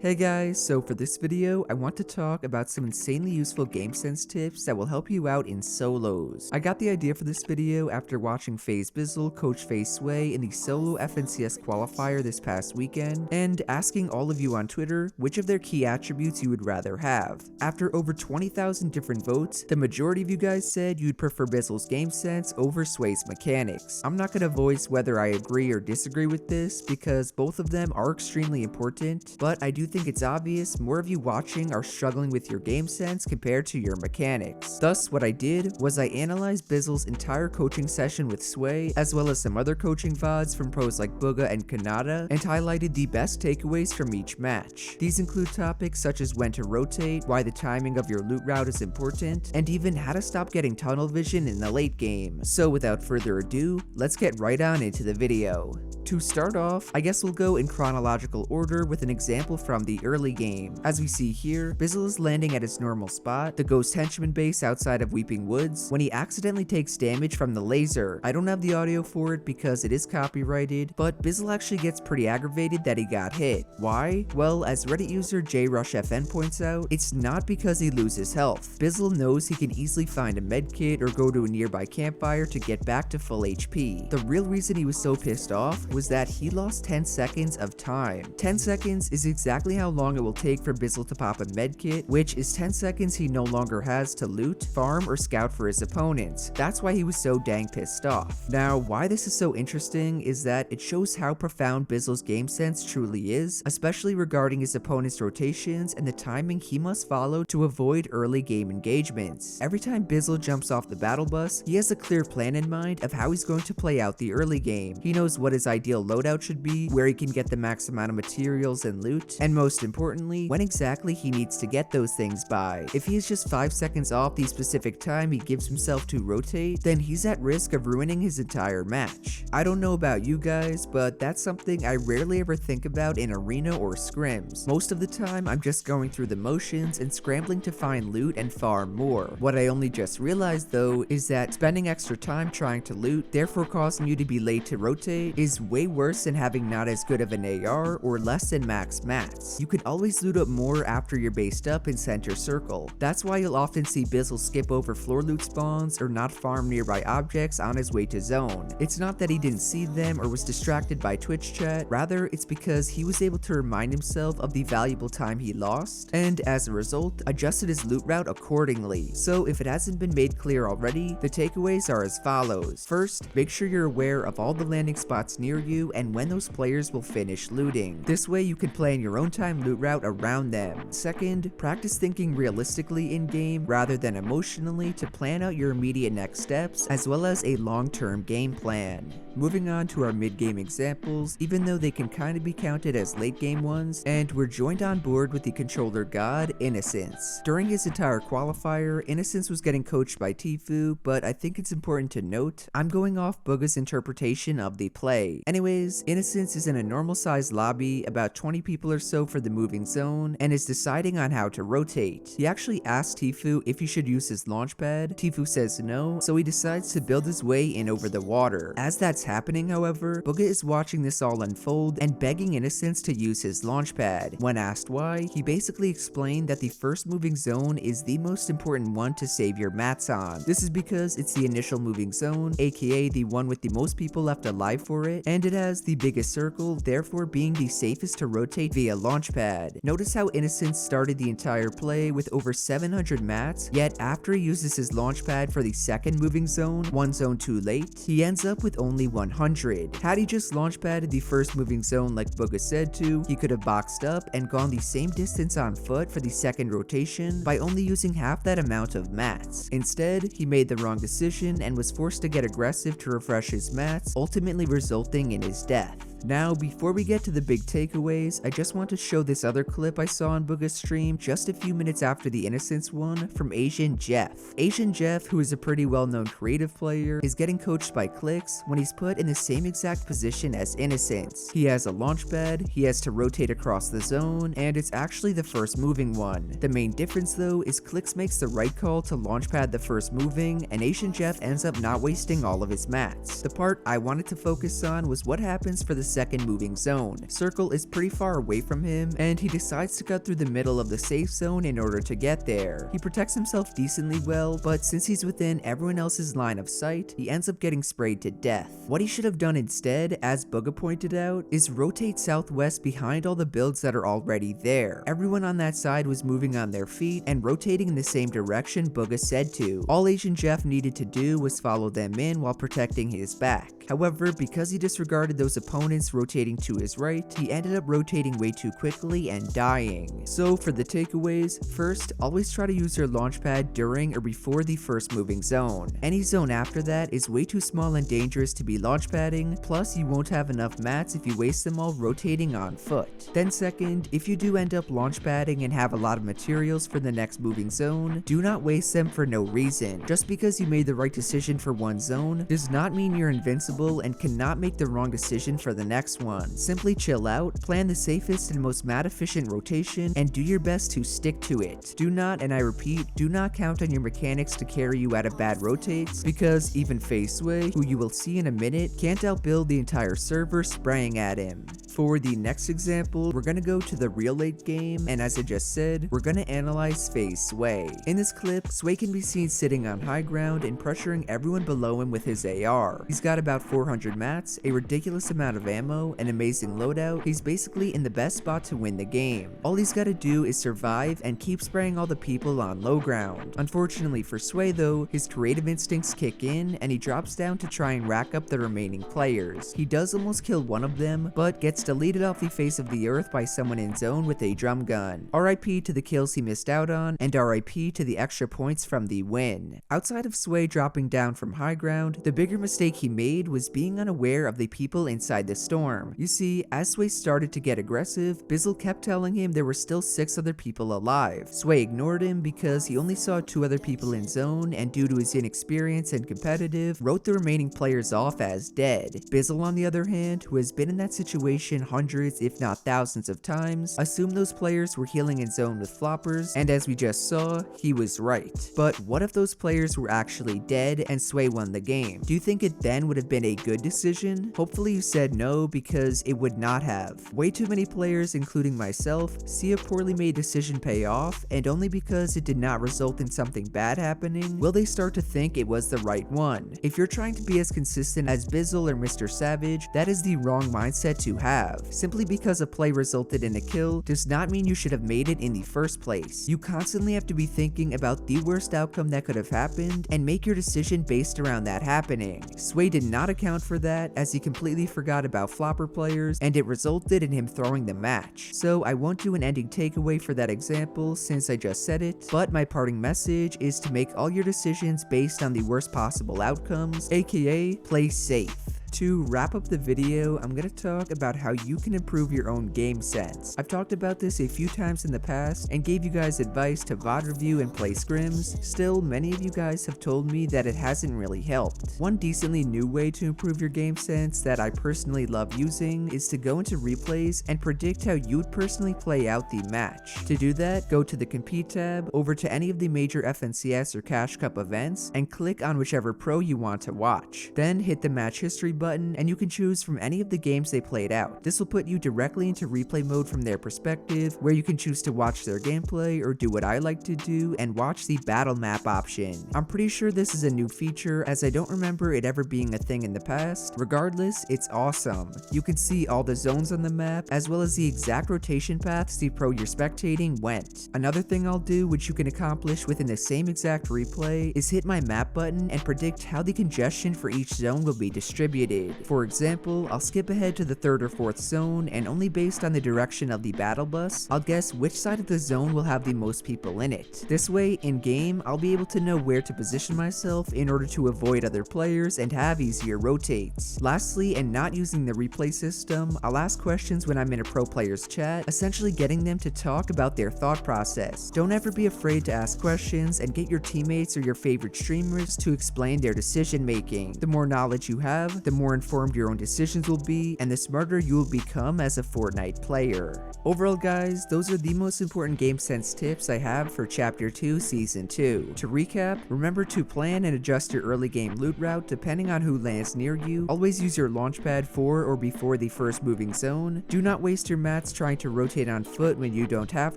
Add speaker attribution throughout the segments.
Speaker 1: Hey guys, so for this video, I want to talk about some insanely useful game sense tips that will help you out in solos. I got the idea for this video after watching FaZe Bizzle coach FaZe Sway in the solo FNCS qualifier this past weekend, and asking all of you on Twitter which of their key attributes you would rather have. After over 20,000 different votes, the majority of you guys said you'd prefer Bizzle's game sense over Sway's mechanics. I'm not gonna voice whether I agree or disagree with this because both of them are extremely important, but I do think it's obvious more of you watching are struggling with your game sense compared to your mechanics. Thus, what I did was I analyzed Bizzle's entire coaching session with Sway, as well as some other coaching VODs from pros like Bugha and Kanata, and highlighted the best takeaways from each match. These include topics such as when to rotate, why the timing of your loot route is important, and even how to stop getting tunnel vision in the late game. So without further ado, let's get right on into the video. To start off, I guess we'll go in chronological order with an example from the early game. As we see here, Bizzle is landing at his normal spot, the Ghost Henchman base outside of Weeping Woods, when he accidentally takes damage from the laser. I don't have the audio for it because it is copyrighted, but Bizzle actually gets pretty aggravated that he got hit. Why? Well, as Reddit user JRushFN points out, it's not because he loses health. Bizzle knows he can easily find a medkit or go to a nearby campfire to get back to full HP. The real reason he was so pissed off was that he lost 10 seconds of time. 10 seconds is exactly how long it will take for Bizzle to pop a medkit, which is 10 seconds he no longer has to loot, farm, or scout for his opponents. That's why he was so dang pissed off. Now, why this is so interesting is that it shows how profound Bizzle's game sense truly is, especially regarding his opponent's rotations and the timing he must follow to avoid early game engagements. Every time Bizzle jumps off the battle bus, he has a clear plan in mind of how he's going to play out the early game. He knows what his ideal loadout should be, where he can get the max amount of materials and loot, and most importantly, when exactly he needs to get those things by. If he is just 5 seconds off the specific time he gives himself to rotate, then he's at risk of ruining his entire match. I don't know about you guys, but that's something I rarely ever think about in arena or scrims. Most of the time, I'm just going through the motions and scrambling to find loot and farm more. What I only just realized though is that spending extra time trying to loot, therefore causing you to be late to rotate, is way worse than having not as good of an AR or less than max mats. You can always loot up more after you're based up in center circle. That's why you'll often see Bizzle skip over floor loot spawns or not farm nearby objects on his way to zone. It's not that he didn't see them or was distracted by Twitch chat, rather it's because he was able to remind himself of the valuable time he lost, and as a result, adjusted his loot route accordingly. So if it hasn't been made clear already, the takeaways are as follows. First, make sure you're aware of all the landing spots near you and when those players will finish looting. This way you can plan your own time loot route around them. Second, practice thinking realistically in-game rather than emotionally to plan out your immediate next steps as well as a long-term game plan. Moving on to our mid-game examples, even though they can kind of be counted as late-game ones, and we're joined on board with the controller god, Innocence. During his entire qualifier, Innocence was getting coached by Tfue, but I think it's important to note, I'm going off Bugha's interpretation of the play. Anyways, Innocence is in a normal-sized lobby, about 20 people or so for the moving zone, and is deciding on how to rotate. He actually asks Tfue if he should use his launch pad. Tfue says no, so he decides to build his way in over the water. As that's happening, however, Bugha is watching this all unfold and begging Innocence to use his launch pad. When asked why, he basically explained that the first moving zone is the most important one to save your mats on. This is because it's the initial moving zone, aka the one with the most people left alive for it, and it has the biggest circle, therefore being the safest to rotate via launchpad. Notice how Innocence started the entire play with over 700 mats, yet after he uses his launchpad for the second moving zone, one zone too late, he ends up with only 100. Had he just launchpadded the first moving zone like Bugha said to, he could have boxed up and gone the same distance on foot for the second rotation by only using half that amount of mats. Instead, he made the wrong decision and was forced to get aggressive to refresh his mats, ultimately resulting in his death. Now, before we get to the big takeaways, I just want to show this other clip I saw on Bugha's stream just a few minutes after the Innocence one from AsianJeff. AsianJeff, who is a pretty well-known creative player, is getting coached by Clicks when he's put in the same exact position as Innocence. He has a launch pad, he has to rotate across the zone, and it's actually the first moving one. The main difference though is Clicks makes the right call to launch pad the first moving, and AsianJeff ends up not wasting all of his mats. The part I wanted to focus on was what happens for the second moving zone. Circle is pretty far away from him, and he decides to cut through the middle of the safe zone in order to get there. He protects himself decently well, but since he's within everyone else's line of sight, he ends up getting sprayed to death. What he should have done instead, as Bugga pointed out, is rotate southwest behind all the builds that are already there. Everyone on that side was moving on their feet and rotating in the same direction Bugga said to. All AsianJeff needed to do was follow them in while protecting his back. However, because he disregarded those opponents rotating to his right, he ended up rotating way too quickly and dying. So for the takeaways, first, always try to use your launchpad during or before the first moving zone. Any zone after that is way too small and dangerous to be launchpadding, plus you won't have enough mats if you waste them all rotating on foot. Then second, if you do end up launchpadding and have a lot of materials for the next moving zone, do not waste them for no reason. Just because you made the right decision for one zone does not mean you're invincible and cannot make the wrong decision for the next one. Simply chill out, plan the safest and most mat efficient rotation, and do your best to stick to it. Do not, and I repeat, do not count on your mechanics to carry you out of bad rotates, because even Sway, who you will see in a minute, can't outbuild the entire server spraying at him. For the next example, we're gonna go to the real late game, and as I just said, we're gonna analyze Sway. In this clip, Sway can be seen sitting on high ground and pressuring everyone below him with his AR. He's got about 400 mats, a ridiculous amount of ammo, an amazing loadout. He's basically in the best spot to win the game. All he's gotta do is survive and keep spraying all the people on low ground. Unfortunately for Sway though, his creative instincts kick in and he drops down to try and rack up the remaining players. He does almost kill one of them, but gets deleted off the face of the earth by someone in zone with a drum gun. RIP to the kills he missed out on, and RIP to the extra points from the win. Outside of Sway dropping down from high ground, the bigger mistake he made was being unaware of the people inside the storm. You see, as Sway started to get aggressive, Bizzle kept telling him there were still 6 other people alive. Sway ignored him because he only saw 2 other people in zone, and due to his inexperience and competitive, wrote the remaining players off as dead. Bizzle, on the other hand, who has been in that situation hundreds if not thousands of times, assumed those players were healing in zone with floppers, and as we just saw, he was right. But what if those players were actually dead and Sway won the game? Do you think it then would have been a good decision? Hopefully you said no, because it would not have. Way too many players, including myself, see a poorly made decision pay off, and only because it did not result in something bad happening, will they start to think it was the right one. If you're trying to be as consistent as Bizzle or Mr. Savage, that is the wrong mindset to have. Simply because a play resulted in a kill does not mean you should have made it in the first place. You constantly have to be thinking about the worst outcome that could have happened and make your decision based around that happening. Sway did not account for that, as he completely forgot about flopper players, and it resulted in him throwing the match. So I won't do an ending takeaway for that example since I just said it, but my parting message is to make all your decisions based on the worst possible outcomes, aka play safe. To wrap up the video, I'm going to talk about how you can improve your own game sense. I've talked about this a few times in the past and gave you guys advice to VOD review and play scrims. Still, many of you guys have told me that it hasn't really helped. One decently new way to improve your game sense that I personally love using is to go into replays and predict how you'd personally play out the match. To do that, go to the Compete tab, over to any of the major FNCS or Cash Cup events, and click on whichever pro you want to watch. Then hit the match history button and you can choose from any of the games they played out. This will put you directly into replay mode from their perspective, where you can choose to watch their gameplay or do what I like to do and watch the battle map option. I'm pretty sure this is a new feature, as I don't remember it ever being a thing in the past. Regardless, it's awesome. You can see all the zones on the map as well as the exact rotation paths the pro you're spectating went. Another thing I'll do, which you can accomplish within the same exact replay, is hit my map button and predict how the congestion for each zone will be distributed. For example, I'll skip ahead to the 3rd or 4th zone, and only based on the direction of the battle bus, I'll guess which side of the zone will have the most people in it. This way, in game, I'll be able to know where to position myself in order to avoid other players and have easier rotates. Lastly, and not using the replay system, I'll ask questions when I'm in a pro player's chat, essentially getting them to talk about their thought process. Don't ever be afraid to ask questions and get your teammates or your favorite streamers to explain their decision making. The more knowledge you have, the more more informed your own decisions will be, and the smarter you will become as a Fortnite player. Overall guys, those are the most important game sense tips I have for Chapter 2 Season 2. To recap, remember to plan and adjust your early game loot route depending on who lands near you. Always use your launchpad for or before the first moving zone. Do not waste your mats trying to rotate on foot when you don't have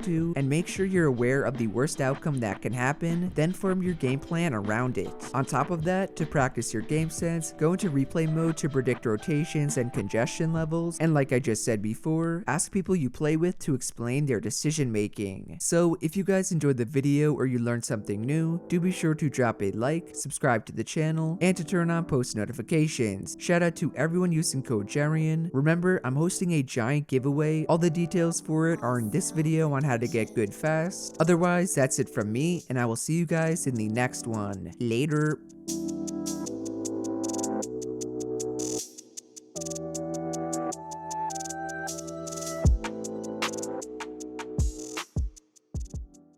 Speaker 1: to, and make sure you're aware of the worst outcome that can happen, then form your game plan around it. On top of that, to practice your game sense, go into replay mode to predict rotations and congestion levels, and like I just said before, ask people you play with to explain their decision making. So if you guys enjoyed the video or you learned something new, do be sure to drop a like, subscribe to the channel, and to turn on post notifications. Shout out to everyone using code JERIAN. Remember, I'm hosting a giant giveaway. All the details for it are in this video on how to get good fast. Otherwise, that's it from me, and I will see you guys in the next one. Later.